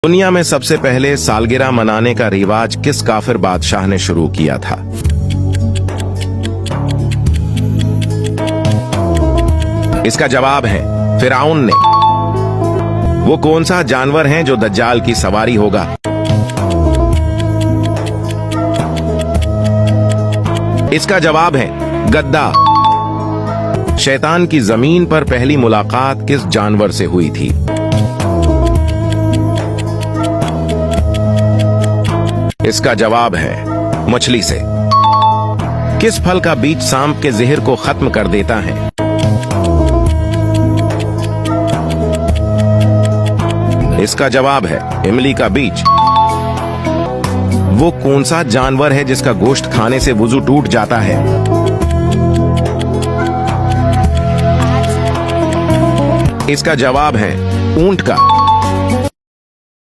दुनिया में सबसे पहले सालगिरह मनाने का रिवाज किस काफिर बादशाह ने शुरू किया था? इसका जवाब है फिरौन ने। वो कौन सा जानवर है जो दज्जाल की सवारी होगा? इसका जवाब है गद्दा। शैतान की जमीन पर पहली मुलाकात किस जानवर से हुई थी? इसका जवाब है मछली से। किस फल का बीज सांप के जहर को खत्म कर देता है? इसका जवाब है इमली का बीज। वो कौन सा जानवर है जिसका गोश्त खाने से वुजू टूट जाता है? इसका जवाब है ऊंट का।